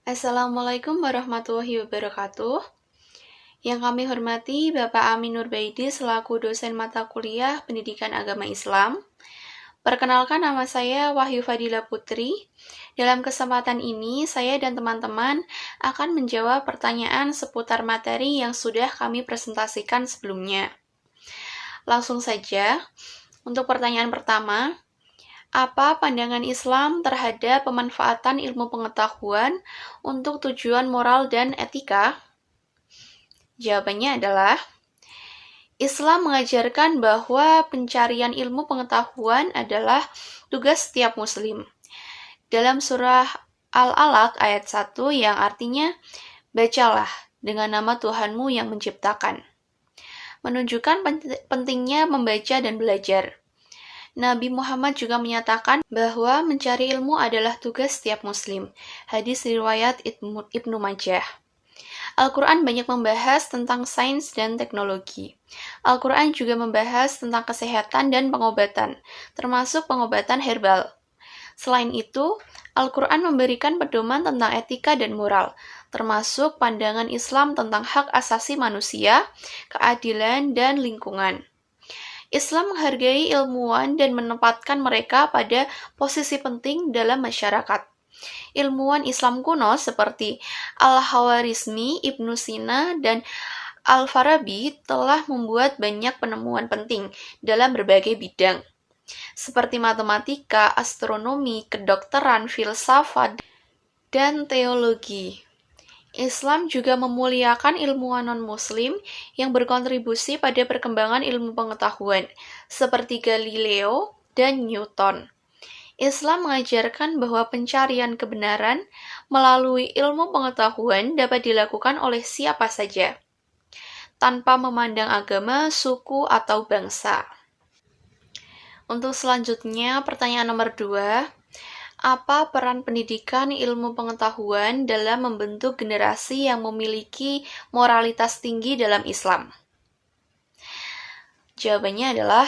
Assalamualaikum warahmatullahi wabarakatuh. Yang kami hormati Bapak Amin Nurbaidi selaku dosen mata kuliah Pendidikan Agama Islam. Perkenalkan, nama saya Wahyu Fadila Putri. Dalam kesempatan ini, saya dan teman-teman akan menjawab pertanyaan seputar materi yang sudah kami presentasikan sebelumnya. Langsung saja, untuk pertanyaan pertama, apa pandangan Islam terhadap pemanfaatan ilmu pengetahuan untuk tujuan moral dan etika? Jawabannya adalah, Islam mengajarkan bahwa pencarian ilmu pengetahuan adalah tugas setiap muslim. Dalam surah Al-Alaq ayat 1 yang artinya, bacalah dengan nama Tuhanmu yang menciptakan. Menunjukkan pentingnya membaca dan belajar. Nabi Muhammad juga menyatakan bahwa mencari ilmu adalah tugas setiap muslim. Hadis riwayat Ibnu Majah. Al-Quran banyak membahas tentang sains dan teknologi. Al-Quran juga membahas tentang kesehatan dan pengobatan, termasuk pengobatan herbal. Selain itu, Al-Quran memberikan pedoman tentang etika dan moral, termasuk pandangan Islam tentang hak asasi manusia, keadilan, dan lingkungan. Islam menghargai ilmuwan dan menempatkan mereka pada posisi penting dalam masyarakat. Ilmuwan Islam kuno seperti Al-Khawarizmi, Ibnu Sina, dan Al-Farabi telah membuat banyak penemuan penting dalam berbagai bidang, seperti matematika, astronomi, kedokteran, filsafat, dan teologi. Islam juga memuliakan ilmuwan non-muslim yang berkontribusi pada perkembangan ilmu pengetahuan, seperti Galileo dan Newton. Islam mengajarkan bahwa pencarian kebenaran melalui ilmu pengetahuan dapat dilakukan oleh siapa saja, tanpa memandang agama, suku, atau bangsa. Untuk selanjutnya, pertanyaan nomor 2. Apa peran pendidikan ilmu pengetahuan dalam membentuk generasi yang memiliki moralitas tinggi dalam Islam? Jawabannya adalah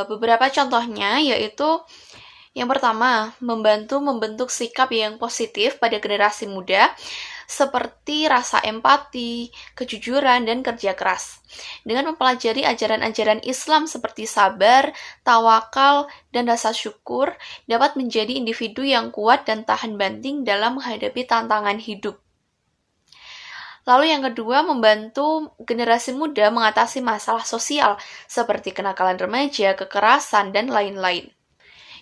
beberapa contohnya, yaitu yang pertama, membantu membentuk sikap yang positif pada generasi muda, seperti rasa empati, kejujuran, dan kerja keras. Dengan mempelajari ajaran-ajaran Islam seperti sabar, tawakal, dan rasa syukur, dapat menjadi individu yang kuat dan tahan banting dalam menghadapi tantangan hidup. Lalu yang kedua, membantu generasi muda mengatasi masalah sosial, seperti kenakalan remaja, kekerasan, dan lain-lain.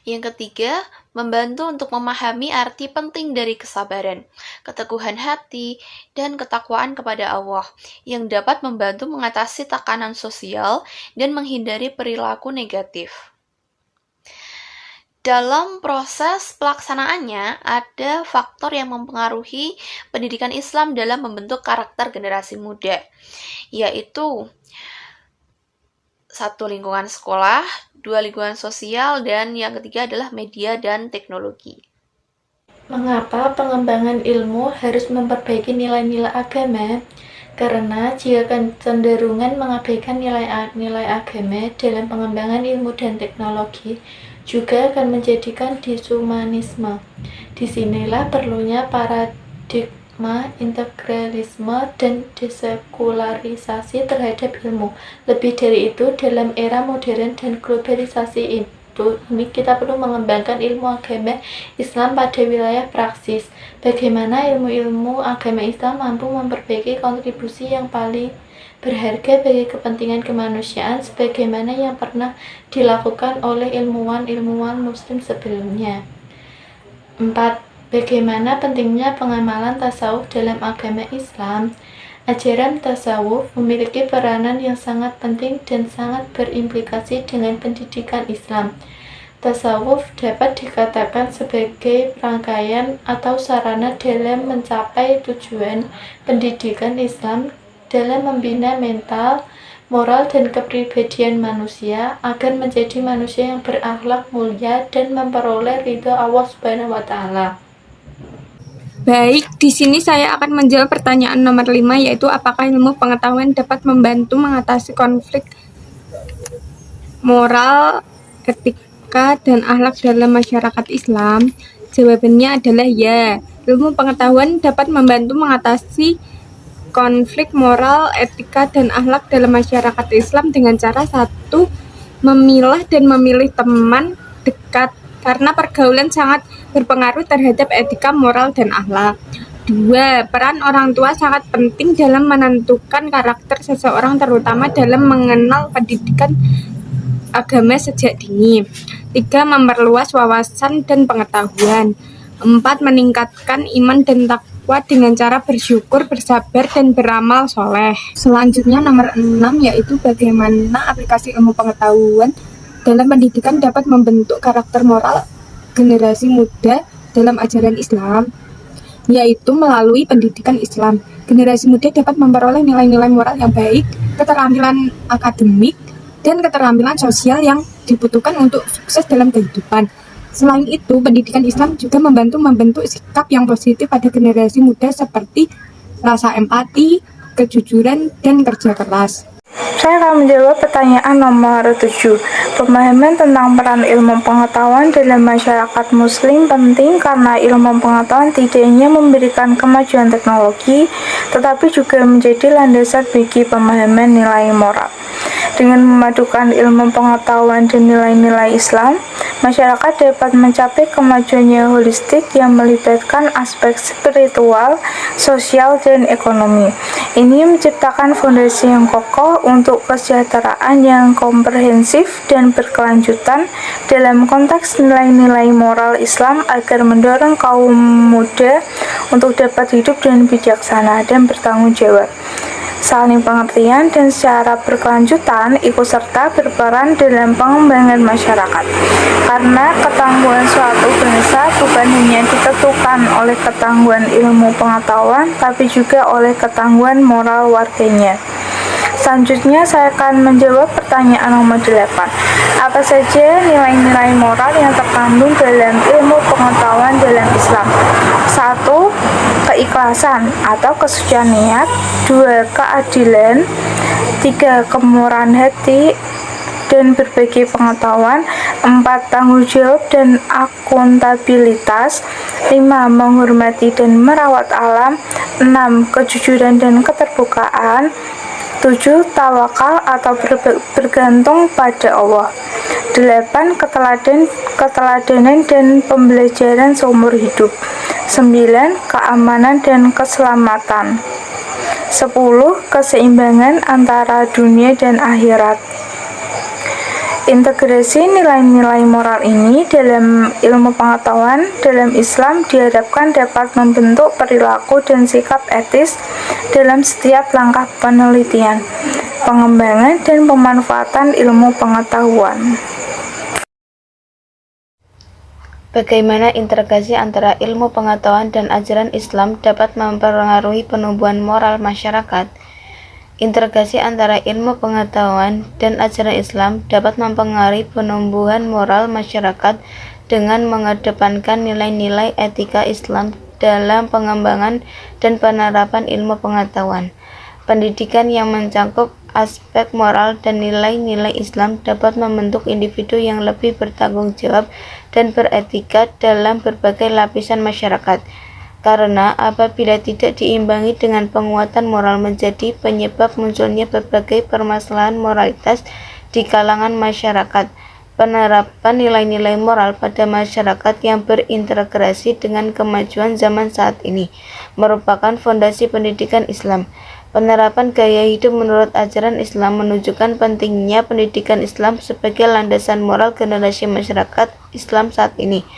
Yang ketiga, membantu untuk memahami arti penting dari kesabaran, keteguhan hati, dan ketakwaan kepada Allah, yang dapat membantu mengatasi tekanan sosial dan menghindari perilaku negatif. Dalam proses pelaksanaannya, ada faktor yang mempengaruhi pendidikan Islam dalam membentuk karakter generasi muda, yaitu 1. Lingkungan sekolah, 2. Lingkungan sosial, dan yang ketiga adalah media dan teknologi. Mengapa pengembangan ilmu harus memperbaiki nilai-nilai agama? Karena jika kecenderungan mengabaikan nilai-nilai agama dalam pengembangan ilmu dan teknologi juga akan menjadikan dishumanisme. Disinilah perlunya paradigma integralisme dan desekularisasi terhadap ilmu. Lebih dari itu, dalam era modern dan globalisasi ini kita perlu mengembangkan ilmu agama Islam pada wilayah praksis. Bagaimana ilmu-ilmu agama Islam mampu memperbaiki kontribusi yang paling berharga bagi kepentingan kemanusiaan sebagaimana yang pernah dilakukan oleh ilmuwan-ilmuwan muslim sebelumnya. 4. Bagaimana pentingnya pengamalan tasawuf dalam agama Islam? Ajaran tasawuf memiliki peranan yang sangat penting dan sangat berimplikasi dengan pendidikan Islam. Tasawuf dapat dikatakan sebagai rangkaian atau sarana dalam mencapai tujuan pendidikan Islam dalam membina mental, moral, dan kepribadian manusia agar menjadi manusia yang berakhlak mulia dan memperoleh ridho Allah Subhanahu wa Ta'ala. Baik, di sini saya akan menjawab pertanyaan nomor 5, yaitu apakah ilmu pengetahuan dapat membantu mengatasi konflik moral, etika, dan akhlak dalam masyarakat Islam? Jawabannya adalah ya. Ilmu pengetahuan dapat membantu mengatasi konflik moral, etika, dan akhlak dalam masyarakat Islam dengan cara satu, memilah dan memilih teman dekat karena pergaulan sangat berpengaruh terhadap etika, moral, dan akhlak. 2. Peran orang tua sangat penting dalam menentukan karakter seseorang, terutama dalam mengenal pendidikan agama sejak dini. 3. Memperluas wawasan dan pengetahuan. 4. Meningkatkan iman dan takwa dengan cara bersyukur, bersabar, dan beramal soleh. Selanjutnya nomor 6 yaitu bagaimana aplikasi ilmu pengetahuan dalam pendidikan dapat membentuk karakter moral generasi muda dalam ajaran Islam, yaitu melalui pendidikan Islam. Generasi muda dapat memperoleh nilai-nilai moral yang baik, keterampilan akademik, dan keterampilan sosial yang dibutuhkan untuk sukses dalam kehidupan. Selain itu, pendidikan Islam juga membentuk sikap yang positif pada generasi muda seperti rasa empati, kejujuran, dan kerja keras. Saya akan menjawab pertanyaan nomor 7. Pemahaman tentang peran ilmu pengetahuan dalam masyarakat muslim penting karena ilmu pengetahuan tidak hanya memberikan kemajuan teknologi, tetapi juga menjadi landasan bagi pemahaman nilai moral. Dengan memadukan ilmu pengetahuan dan nilai-nilai Islam, masyarakat dapat mencapai kemajuannya holistik yang melibatkan aspek spiritual, sosial, dan ekonomi. Ini menciptakan fondasi yang kokoh untuk kesejahteraan yang komprehensif dan berkelanjutan dalam konteks nilai-nilai moral Islam agar mendorong kaum muda untuk dapat hidup dengan bijaksana dan bertanggung jawab, saling pengertian, dan secara berkelanjutan ikut serta berperan dalam pengembangan masyarakat. Karena ketangguhan suatu bangsa bukan hanya ditentukan oleh ketangguhan ilmu pengetahuan, tapi juga oleh ketangguhan moral warganya. Selanjutnya saya akan menjawab pertanyaan nomor 8. Apa saja nilai-nilai moral yang terkandung dalam ilmu pengetahuan dalam Islam? 1. Keikhlasan atau kesucian niat. 2. Keadilan. 3. Kemurahan hati dan berbagi pengetahuan. 4. Tanggung jawab dan akuntabilitas. 5. Menghormati dan merawat alam. 6. Kejujuran dan keterbukaan. 7. Tawakal atau bergantung pada Allah. 8. Keteladanan dan pembelajaran seumur hidup. 9. Keamanan dan keselamatan. 10. Keseimbangan antara dunia dan akhirat. Integrasi nilai-nilai moral ini dalam ilmu pengetahuan dalam Islam diharapkan dapat membentuk perilaku dan sikap etis dalam setiap langkah penelitian, pengembangan, dan pemanfaatan ilmu pengetahuan. Bagaimana integrasi antara ilmu pengetahuan dan ajaran Islam dapat mempengaruhi penumbuhan moral masyarakat? Integrasi antara ilmu pengetahuan dan ajaran Islam dapat mempengaruhi penumbuhan moral masyarakat dengan mengedepankan nilai-nilai etika Islam dalam pengembangan dan penerapan ilmu pengetahuan. Pendidikan yang mencakup aspek moral dan nilai-nilai Islam dapat membentuk individu yang lebih bertanggung jawab dan beretika dalam berbagai lapisan masyarakat. Karena apabila tidak diimbangi dengan penguatan moral menjadi penyebab munculnya berbagai permasalahan moralitas di kalangan masyarakat. Penerapan nilai-nilai moral pada masyarakat yang berintegrasi dengan kemajuan zaman saat ini merupakan fondasi pendidikan Islam. Penerapan gaya hidup menurut ajaran Islam menunjukkan pentingnya pendidikan Islam sebagai landasan moral generasi masyarakat Islam saat ini.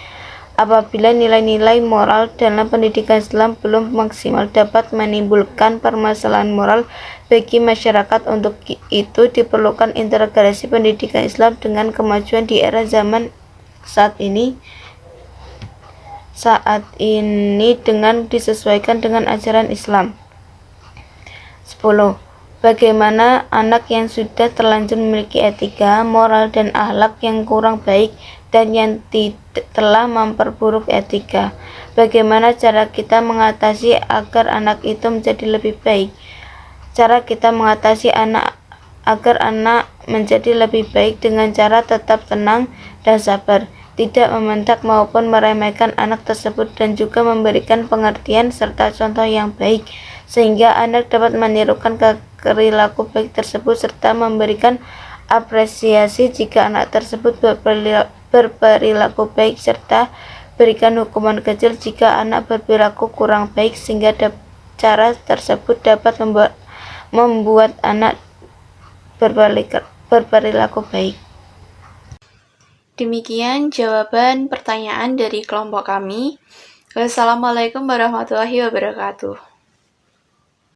Apabila nilai-nilai moral dalam pendidikan Islam belum maksimal dapat menimbulkan permasalahan moral bagi masyarakat. Untuk itu diperlukan integrasi pendidikan Islam dengan kemajuan di era zaman saat ini dengan disesuaikan dengan ajaran Islam. 10. Bagaimana anak yang sudah terlanjur memiliki etika, moral, dan akhlak yang kurang baik dan yang telah memperburuk etika. Bagaimana cara kita mengatasi agar anak itu menjadi lebih baik? Cara kita mengatasi agar anak menjadi lebih baik dengan cara tetap tenang dan sabar. tidak membentak maupun meremehkan anak tersebut, dan juga memberikan pengertian serta contoh yang baik sehingga anak dapat menirukan perilaku baik tersebut, serta memberikan apresiasi jika anak tersebut berperilaku baik, serta berikan hukuman kecil jika anak berperilaku kurang baik, sehingga cara tersebut dapat membuat anak berperilaku baik. Demikian jawaban pertanyaan dari kelompok kami. Wassalamualaikum warahmatullahi wabarakatuh.